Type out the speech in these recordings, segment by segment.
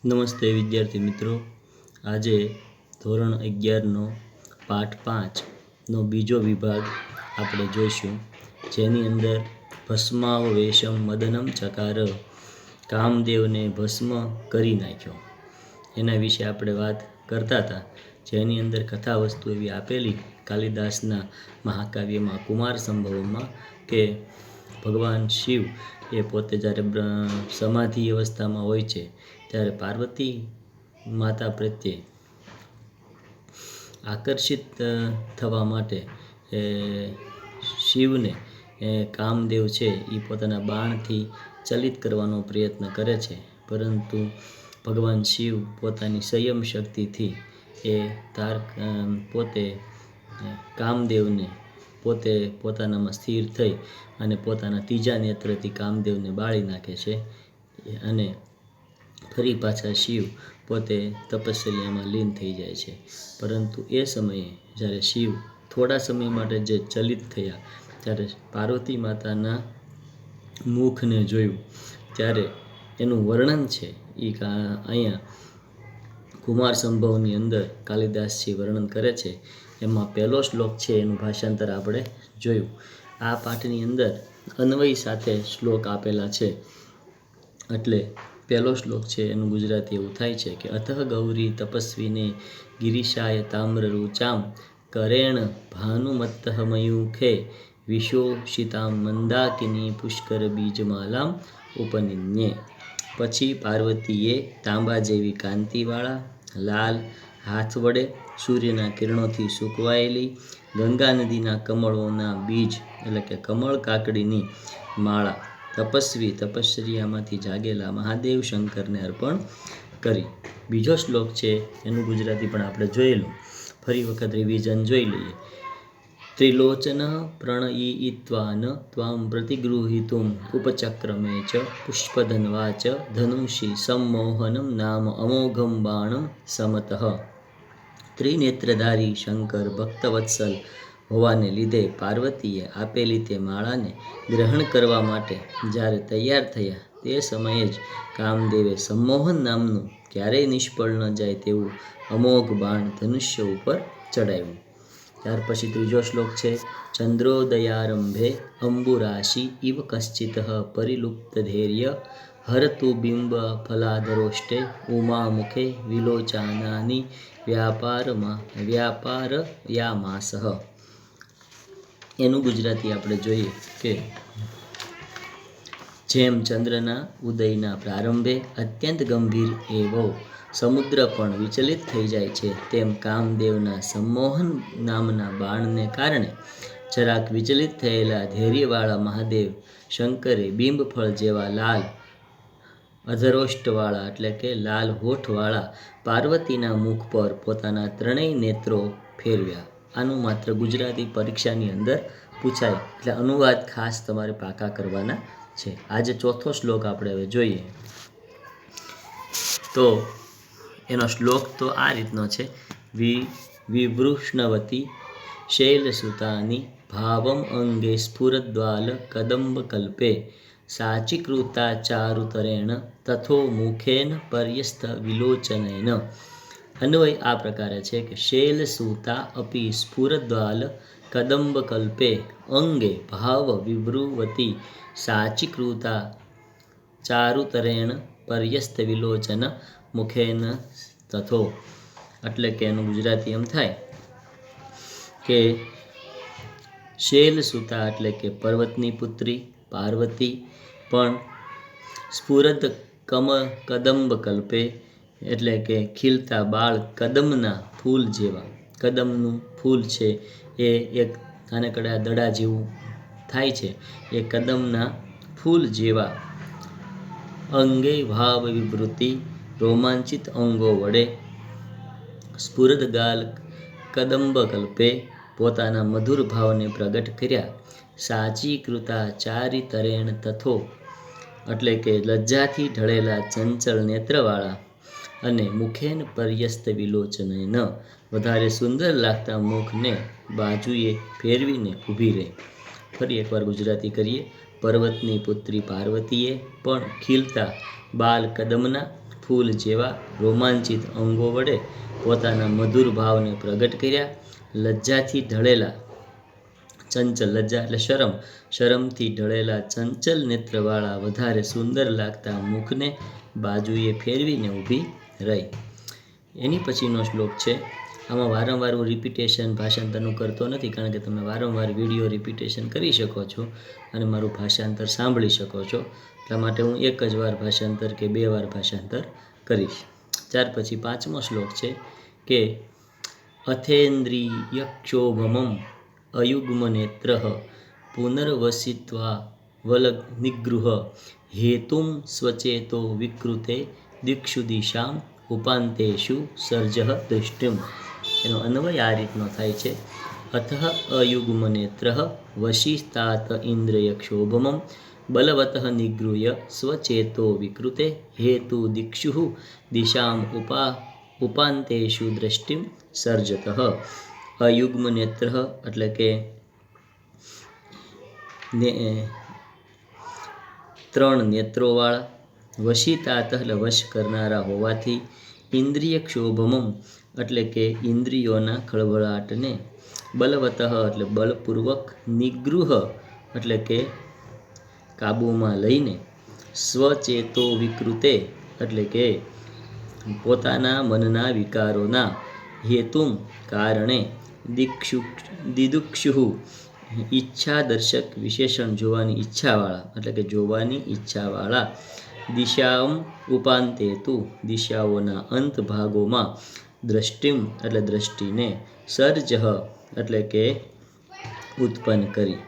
નમસ્તે વિદ્યાર્થી મિત્રો, આજે ધોરણ 11નો પાઠ 5નો બીજો વિભાગ આપણે જોઈશું, જેની અંદર ભસ્માવેશમ મદનમ ચકાર, કામદેવને ભસ્મ કરી નાખ્યો એના વિશે આપણે વાત કરતા હતા. જેની અંદર કથા વસ્તુ એવી આપેલી કાલિદાસના મહાકાવ્યમાં કુમાર સંભવમાં કે ભગવાન શિવ એ પોતે જ્યારે સમાધિ અવસ્થામાં હોય છે ત્યારે પાર્વતી માતા પ્રત્યે આકર્ષિત થવા માટે શિવને કામદેવ છે એ પોતાના બાણથી ચલિત કરવાનો પ્રયત્ન કરે છે, પરંતુ ભગવાન શિવ પોતાની સંયમ શક્તિથી પોતે કામદેવને પોતાનામાં સ્થિર થઈ અને પોતાના ત્રીજા નેત્રથી કામદેવને બાળી નાખે છે. અને ફરી પાછા શિવ પોતે તપશ્ચર્યામાં લીન થઈ જાય છે. પરંતુ એ સમયે જ્યારે શિવ થોડા સમય માટે જે ચલિત થયા ત્યારે પાર્વતી માતાના મુખને જોયું, ત્યારે એનું વર્ણન છે એ અહીંયા કુમાર સંભવની અંદર કાલિદાસજી વર્ણન કરે છે. એમાં પહેલો શ્લોક છે, એનું ભાષાંતર આપણે જોયું. આ પાઠની અંદર અન્વય સાથે શ્લોક આપેલા છે, એટલે પહેલો શ્લોક છે એનું ગુજરાતી એવું થાય છે કે અથ ગૌરી તપસ્વીને ગિરિશાય તામ્ર રૂચામ કરેણ ભાનુમત્તઃ મયુખે વિશોષિતામ મંદાકિની પુષ્કર બીજમાલામ ઉપનિન્યે. પછી પાર્વતીએ તાંબા જેવી કાંતિવાળા લાલ હાથ વડે સૂર્યના કિરણોથી સૂકવાયેલી ગંગા નદીના કમળોના બીજ એટલે કે કમળ કાકડીની માળા તપસ્વી તપશ્ચર્યામાંથી જાગેલા મહાદેવ શંકરને અર્પણ કરી. બીજો શ્લોક છે એનું ગુજરાતી પણ આપણે જોયેલું, ફરી વખત રિવિઝન જોઈ લઈએ. ત્રિલોચન પ્રણયિત્વાન ત્વામ પ્રતિગૃહીતુમ ઉપચક્રમે ચ પુષ્પધન્વાચ ધનુષી સંમોહનમ નામ અમોઘમ બાણમ સમતઃ. ત્રિનેત્રધારી શંકર ભક્તવત્સલ હોવાને લીધે પાર્વતીએ આપેલી તે માળાને ગ્રહણ કરવા માટે જ્યારે તૈયાર થયા તે સમયે જ કામદેવે સંમોહન નામનું ક્યારેય નિષ્ફળ ન જાય તેવું અમોઘ બાણ ધનુષ્ય ઉપર ચડાવ્યું. ત્યાર પછી ત્રીજો શ્લોક છે ચંદ્રોદયારંભે અંબુરાશિ ઇવ કશ્ચિત પરિલુપ્ત ધૈર્ય હરતુ બિંબ ફલાધરોષ્ટે ઉમામુખે વિલોચાનાની વ્યાપારયામાસઃ. એનું ગુજરાતી આપણે જોઈએ કે જેમ ચંદ્રના ઉદયના પ્રારંભે અત્યંત ગંભીર એવો સમુદ્ર પણ વિચલિત થઈ જાય છે, તેમ કામદેવના સંમોહન નામના બાણને કારણે જરાક વિચલિત થયેલા ધૈર્યવાળા મહાદેવ શંકરે બિંબફળ જેવા લાલ અધરોષ્ટવાળા એટલે કે લાલ હોઠવાળા પાર્વતીના મુખ પર પોતાના ત્રણેય નેત્રો ફેરવ્યા. આનું માત્ર ગુજરાતી પરીક્ષાની અંદર પૂછાય, એટલે અનુવાદ ખાસ તમારે પાકા કરવાના છે. આજે ચોથો શ્લોક આપણે હવે જોઈએ. તો એનો શ્લોક તો આ રીતનો છે વિવૃષ્ણવતી શૈલસુતાની ભાવમ અંગે સ્ફુરદ્વાલ કદંબકલ્પે સાચીકૃતા ચારુતરેણ તથો મુખેન પર્યસ્થ વિલોચનેન. અન્વય આ પ્રકારે છે કે શૈલસુતા અપી સ્ફુરદ્વાલ કદંબકલ્પે અંગે ભાવ વિવૃવતી સાચીકૃતા ચારુતરેણ પર્યસ્થ વિલોચન મુખેન તથો. એટલે કે એનું ગુજરાતી એમ થાય કે શૈલસુતા એટલે કે પર્વતની પુત્રી પાર્વતી પણ સ્ફુરદ કદંબ કલ્પે એટલે કે ખીલતા બાળ કદમના ફૂલ જેવા, કદમનું ફૂલ છે એ એક નાનકડા દડા જેવું થાય છે, એ કદમના ફૂલ જેવા અંગે ભાવ વિવૃત્તિ રોમાંચિત અંગો વડે સ્ફુરદ ગાલ કદંબ કલ્પે પોતાના મધુર ભાવને પ્રગટ કર્યા. સાચીકૃતા ચારિતરેણ તથો એટલે કે લજ્જાથી ઢળેલા ચંચળ નેત્રવાળા અને મુખેન પર્યસ્ત વિલોચનેન વધારે સુંદર લાગતા મુખને બાજુએ ફેરવીને ઊભી રહે. ફરી એકવાર ગુજરાતી કરીએ. પર્વતની પુત્રી પાર્વતીએ પણ ખીલતા બાલ કદમના ફૂલ જેવા રોમાંચિત અંગો વડે પોતાના મધુર ભાવને પ્રગટ કર્યા. લજ્જાથી ઢળેલા ચંચલ, લજ્જા એટલે શરમથી ઢળેલા ચંચલ નેત્રવાળા વધારે સુંદર લાગતા મુખને બાજુએ ફેરવીને ઊભી રહી. એની પછીનો શ્લોક છે. આમાં વારંવાર હું રિપીટેશન ભાષાંતરનું કરતો નથી, કારણ કે તમે વારંવાર વિડીયો રિપીટેશન કરી શકો છો અને મારું ભાષાંતર સાંભળી શકો છો. એટલા માટે હું એક જ વાર ભાષાંતર કે 2 વાર ભાષાંતર કરીશ. ત્યાર પછી 5મો શ્લોક છે કે અથેન્દ્રિયક્ષોભમમ અયુગ્મનેત્રઃ પુનર્વસિત્વા વલનિગૃહ હેતુમ સ્વચેતો વિકૃતે દિક્ષુ દિશામ ઉપાંતેષુ સર્જઃ દૃષ્ટિમ. એનો અન્વય આ રીતનો થાય છે. અથ અયુગ્મનેત્રઃ વશિસ્તાત ઇન્દ્રિયક્ષોભમમ બલવતઃ નિગૃહ્ય સ્વચેતો વિકૃતે હેતુ દિક્ષુ દિશામ ઉપાંતેષુ દૃષ્ટિમ સર્જતઃ. અયુગ્મનેત્ર એટલે કે 3 નેત્રોવાળા, વશિતાત એટલે વશ કરનારા હોવાથી, ઇન્દ્રિય ક્ષોભમમ એટલે કે ઇન્દ્રિયોના ખળભળાટને, બલવતઃ એટલે બળપૂર્વક, નિગૃહ એટલે કે કાબૂમાં લઈને, સ્વચેતો વિકૃતે એટલે કે પોતાના મનના વિકારોના, હેતુમ કારણે, દિદુક્ષુ ઈચ્છા દર્શક વિશેષણ જોવાની ઈચ્છાવાળા એટલે કે જોવાની ઈચ્છાવાળા, દિશામ ઉપાંતેતુ દિશાઓના અંત ભાગોમાં, દૃષ્ટિમ એટલે દ્રષ્ટિને, સર્જઃ એટલે કે ઉત્પન્ન કરી.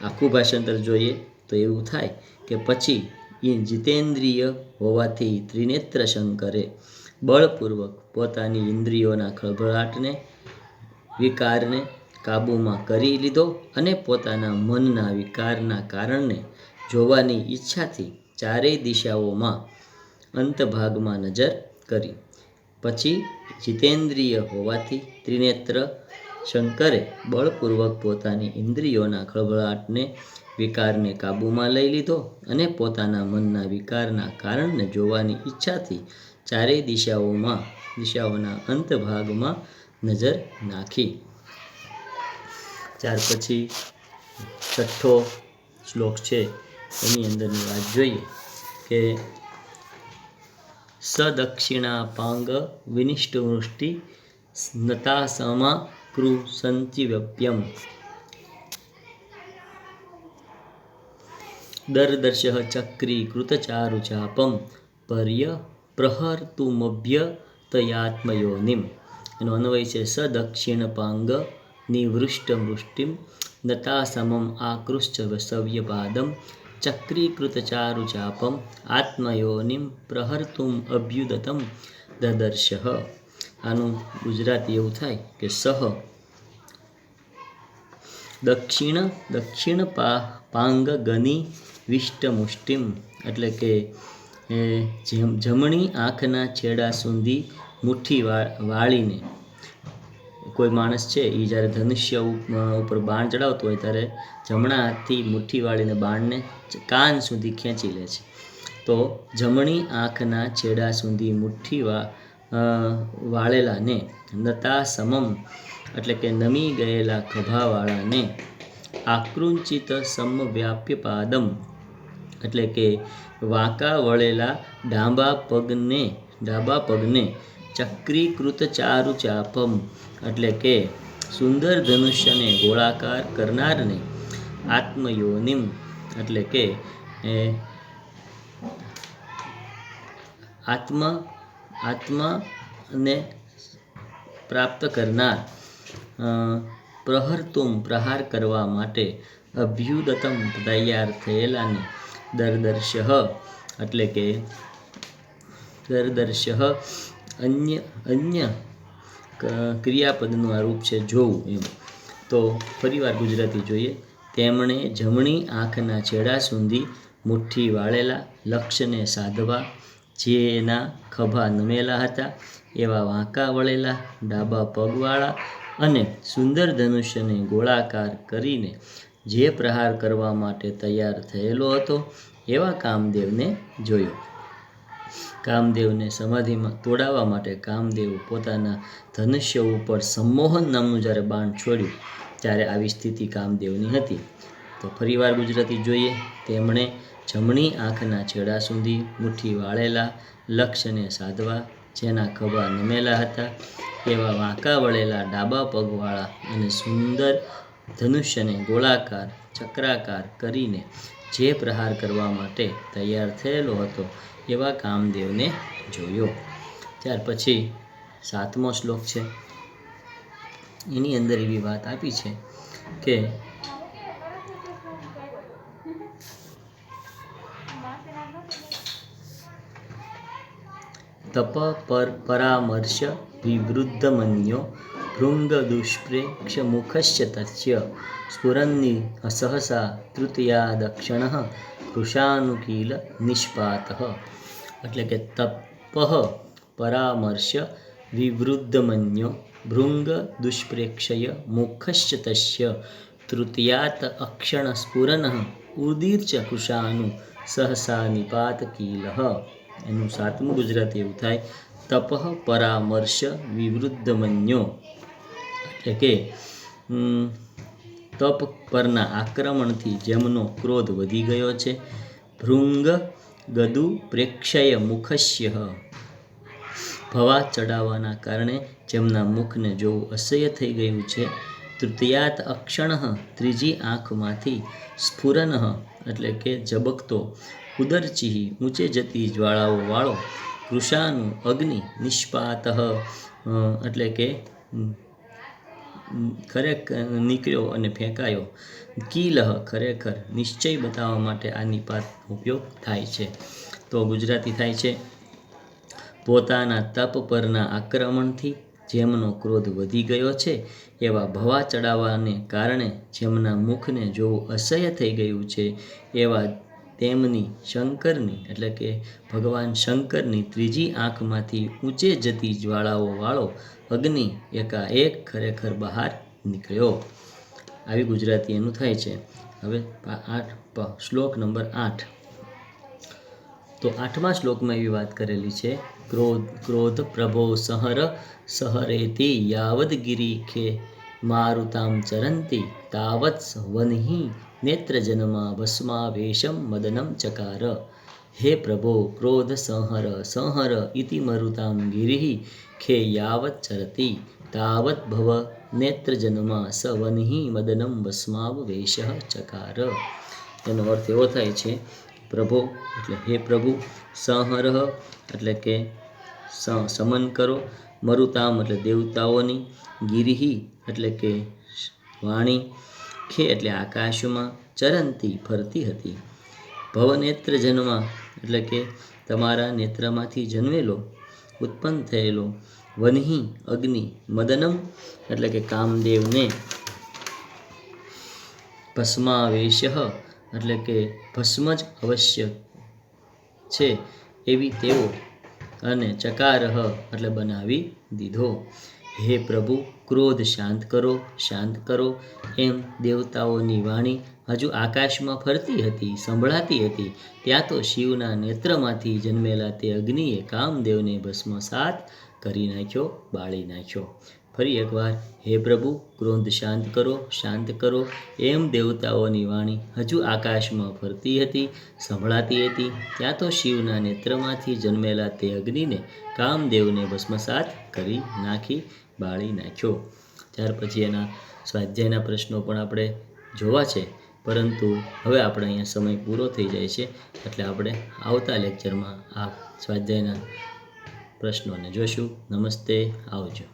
આખું ભાષાંતર જોઈએ તો એવું થાય કે પછી જીતેન્દ્રિય હોવાથી ત્રિનેત્ર શંકરે બળપૂર્વક પોતાની ઇન્દ્રિયોના ખળભળાટને, વિકારને કાબૂમાં કરી લીધો અને પોતાના મનના વિકારના કારણને જોવાની ઈચ્છાથી ચારેય દિશાઓમાં અંતભાગમાં નજર કરી. પછી જીતેન્દ્રિય હોવાથી ત્રિનેત્ર શંકરે બળપૂર્વક પોતાની ઇન્દ્રિયોના ખળભળાટને, વિકારને કાબૂમાં લઈ લીધો અને પોતાના મનના વિકારના કારણને જોવાની ઈચ્છાથી ચારેય દિશાઓના અંતભાગમાં નજર નાખી. ત્યાર પછી 6થો શ્લોક છે. એની અંદરની વાત જોઈએ કે સદક્ષિણાપાંગ વિનિષ્ટવૃષ્ટિ સ્નતાસમા કૃસંચિવ્યપ્યમ દરદર્શઃ ચક્રીકૃતચારુચાપમ પ્રહર્તુમભ્યતયાત્મયોનિમ. એનો અન્વય છે. સદક્ષિણપાંગ નિવૃષ્ટમૃષ્ટિમ નતાસમમ આકૃશ્ચ સવ્યપાદમ ચક્રીકૃતચારુચાપમ આત્મયોનિમ પ્રહર્તુમ અભ્યુદતમ દદર્શઃ. આનું ગુજરાતી એવું થાય કે દક્ષિણ પાંગ ગની વિષ્ટમુષ્ટિમ એટલે કે જમણી આંખના છેડા સુધી મુઠ્ઠી વાળીને, કોઈ માણસ છે એ જ્યારે ધનુષ્ય ઉપર બાણ ચડાવતો હોય ત્યારે જમણા હાથથી મુઠ્ઠી વાળીને બાણને કાન સુધી ખેંચી લે છે. તો જમણી આંખના છેડા સુધી મુઠ્ઠી વાળેલાને, નતા સમમ એટલે કે નમી ગયેલા ખભાવાળાને, આકૃંચિત સમવ્યાપ્ય પાદમ એટલે કે વાંકા વળેલા ડાબા પગને, ચક્રીકૃત ચારુચાપમ એટલે કે સુંદર ધનુષ્યને ગોળાકાર કરનારને, આત્મયોનિમ એટલે કે આત્માને પ્રાપ્ત કરનાર, પ્રહર્તુમ પ્રહાર કરવા માટે, અભ્યુદતમ તૈયાર થયેલાને, દરદર્શઃ એટલે કે દરદર્શઃ અન્ય ક્રિયાપદનું આ રૂપ છે જોવું એમ. તો ફરીવાર ગુજરાતી જોઈએ. તેમણે જમણી આંખના છેડા સુધી મુઠ્ઠી વાળેલા, લક્ષ્યને સાધવા જેના ખભા નમેલા હતા એવા વાંકા વળેલા ડાબા પગવાળા અને સુંદર ધનુષ્યને ગોળાકાર કરીને જે પ્રહાર કરવા માટે તૈયાર થયેલો હતો એવા કામદેવને જોયો. કામદેવને સમાધિમાં તોડાવવા માટે કામદેવ પોતાના ધનુષ્ય ઉપર સંમોહન નામનું જ્યારે બાણ છોડ્યું ત્યારે આવી સ્થિતિ કામદેવની હતી. તો ફરીવાર ગુજરાતી જોઈએ. તેમણે જમણી આંખના છેડા સુધી મુઠ્ઠી વાળેલા લક્ષ્યને સાધવા, જેના ખભા નમેલા હતા એવા વાંકા વળેલા ડાબા પગવાળા અને સુંદર ધનુષ્યને ગોળાકાર ચક્રાકાર કરીને જે પ્રહાર કરવા માટે તૈયાર થયેલો હતો એવા કામદેવને જોયો. ત્યાર પછી 7મો શ્લોક છે. એની અંદર એવી વાત આપી છે કે તપ પરામર્શ વિવૃદ્ધમન્યો ભૃંગ દુષ્પ્રેક્ષ મુખશ્ચ તસ્ય સ્ફુરન્ની સહસા તૃતીયાદક્ષણ કૃશાનુકીલ નિષ્પાત. એટલે કે તપઃ પરામર્શ વિવૃદ્ધમન્યો ભૃંગ દુષ્પ્રેક્ષય મુખશ્ચ તસ્ય તૃતીયાત અક્ષણ સ્ફુરન ઉદીર્ચ કૃશાનુ સહસા નિપાત કીલ. એનું 7મું ગુજરાતી એવું થાય, તપઃ પરામર્શ વિવૃદ્ધમન્યો, એટલે કે તપ પરના આક્રમણથી જેમનો ક્રોધ વધી ગયો છે. ભૃંગ ગદુ પ્રેક્ષય મુખસ્ય, ભવા ચડાવવાના કારણે જેમના મુખને જોવું અસહ્ય થઈ ગયું છે. તૃતીયાત અક્ષણ, ત્રીજી આંખમાંથી. સ્ફુરન, એટલે કે ઝબકતો. ઉદરચિ, ઊંચે જતી જ્વાળાઓ વાળો. કૃશાનું, અગ્નિ. નિષ્પાત, એટલે કે ખરેખર નીકળ્યો અને ફેંકાયો. કીલ, ખરેખર. નિશ્ચય બતાવવા માટે આ નિપાત ઉપયોગ થાય છે. તો ગુજરાતી થાય છે, પોતાના તપ પરના આક્રમણથી જેમનો ક્રોધ વધી ગયો છે એવા ભવા ચડાવવાને કારણે જેમના મુખને જોવું અસહ્ય થઈ ગયું છે એવા તેમની શંકરની, એટલે કે ભગવાન શંકરની ત્રીજી આંખમાંથી ઊંચે જતી જ્વાળાઓ વાળો અગ્નિ એકાએક ખરેખર બહાર નીકળ્યો. આવી ગુજરાતી એનું થાય છે. હવે શ્લોક નંબર 8. તો 8મા શ્લોકમાં એવી વાત કરેલી છે, ક્રોધ પ્રભો સહરેતિ યાવદ ગિરિખે મારુતામ ચરંતી તાવત વન્હી નેત્રજન્મા ભસ્માવેશમ મદનમ ચકાર. હે પ્રભો, ક્રોધ સંહર ઇતિ મરુતામ ગિરિ ખે યાવત ચરતી તાવત ભવ નેત્રજન્મા સ વન્હી મદનમ ભસ્માવેશ ચકાર. એનો અર્થ એવો થાય છે, પ્રભો એટલે હે પ્રભુ, સંહર એટલે કે સમન કરો, મરુતામ એટલે દેવતાઓની, ગિરિહિ એટલે કે વાણી, ખે એટલે આકાશમાં, ચરંતી ફરતી હતી, ભવનેત્ર જન્મા એટલે કે તમારા નેત્રમાંથી જન્મેલો, ઉત્પન્ન થયેલો, વન્હી અગ્નિ, મદનમ એટલે કે કામદેવને, ભસ્માવેશ એટલે કે ભસ્મ જ અવશ્ય છે એવી તેઓ, અને ચકારહ એટલે બનાવી દીધો. હે પ્રભુ, ક્રોધ શાંત કરો એમ દેવતાઓની વાણી હજુ આકાશમાં ફરતી હતી, સંભળાતી હતી. ત્યાં તો શિવના નેત્રમાંથી જન્મેલા તે અગ્નિએ કામદેવને ભસ્મસાત કરી નાખ્યો, બાળી નાખ્યો. ફરી એકવાર, હે પ્રભુ, ક્રોધ શાંત કરો એમ દેવતાઓની વાણી હજુ આકાશમાં ફરતી હતી, સંભળાતી હતી. ત્યાં તો શિવના નેત્રમાંથી જન્મેલા તે અગ્નિને કામદેવને ભસ્મસાત કરી નાખી, બાળી નાખ્યો. ત્યાર પછી એના સ્વાધ્યાયના પ્રશ્નો પણ આપણે જોવા છે, પરંતુ હવે આપણે અહીંયા સમય પૂરો થઈ જાય છે, એટલે આપણે આવતા લેક્ચરમાં આ સ્વાધ્યાયના પ્રશ્નોને જોઈશું. નમસ્તે, આવજો.